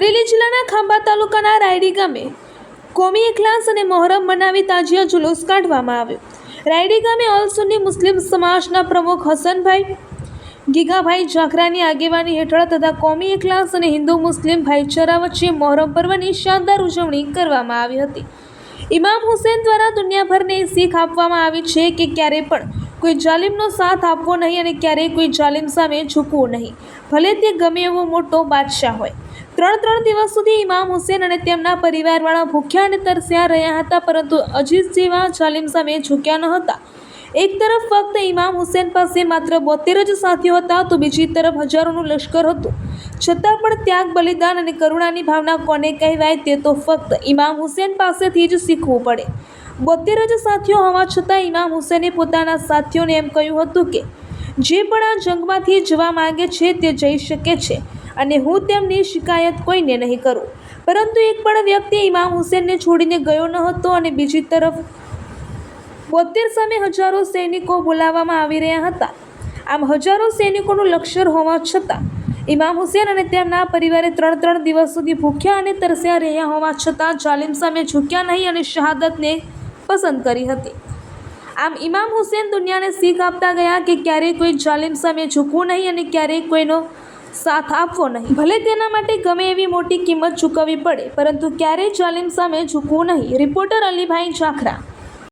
અમરેલી જિલ્લાના ખાંભા તાલુકાના રાયડી ગામે કોમી ઇખલાસ અને મોહરમ મનાવી તાજિયા જુલુસ કાઢવામાં આવ્યો। રાયડી ગામે ઓલ સુન્ની મુસ્લિમ સમાજના પ્રમુખ હસનભાઈ ગીગાભાઈ જાખરાની આગેવાની હેઠળ તથા કોમી ઇખલાસ અને હિન્દુ મુસ્લિમ ભાઈચારા વચ્ચે મોહરમ પર્વની શાનદાર ઉજવણી કરવામાં આવી હતી। ઇમામ હુસૈન દ્વારા દુનિયાભરને શીખ આપવામાં આવી છે કે ક્યારેય પણ કોઈ જાલિમનો સાથ આપવો નહીં અને ક્યારેય કોઈ જાલિમ સામે ઝૂકવું નહીં, ભલે તે ગમે એવો મોટો બાદશાહ હોય। ત્રણ દિવસ સુધી ઇમામ હુસૈન અને તેમના પરિવારવાળા ભૂખ્યા અને તરસ્યા રહ્યા હતા, પરંતુ અજીઝ જેવા જાલિમ સામે ઝૂક્યા ન હતા। એક તરફ ફક્ત ઇમામ હુસૈન પાસે માત્ર 72 જ સાથીઓ હતા, તો બીજી તરફ હજારોનું લશ્કર હતું। છતાં પણ ત્યાગ, બલિદાન અને કરુણાની ભાવના કોને કહેવાય તે તો ફક્ત ઇમામ હુસૈન પાસેથી જ શીખવું પડે। 72 જ સાથીઓ હોવા છતાં ઇમામ હુસૈને પોતાના સાથીઓને એમ કહ્યું હતું કે જે પણ આ જંગમાંથી જવા માંગે છે તે જઈ શકે છે અને હું તેમની શિકાયત કોઈને નહીં કરું। પરંતુ એક પણ વ્યક્તિ ઇમામ હુસૈનને છોડીને ગયો ન હતો અને બીજી તરફ 72 સામે હજારો સૈનિકો બોલાવવામાં આવી રહ્યા હતા। આમ હજારો સૈનિકોનું લશ્કર હોવા છતાં ઇમામ હુસૈન અને તેમના પરિવારે ત્રણ દિવસ સુધી ભૂખ્યા અને તરસ્યા રહ્યા હોવા છતાં જાલિમ સામે ઝૂક્યા નહીં અને શહાદતને પસંદ કરી હતી। આમ ઇમામ હુસૈન દુનિયાને શીખ આપતા ગયા કે ક્યારેય કોઈ જાલિમ સામે ઝૂકવું નહીં અને ક્યારેય કોઈનો સાથ આપવો નહીં, ભલે તેના માટે ગમે એવી મોટી કિંમત ચૂકવવી પડે, પરંતુ ક્યારેય જાલિમ સામે ઝૂકવું નહીં। રિપોર્ટર અલીભાઈ જાખરા।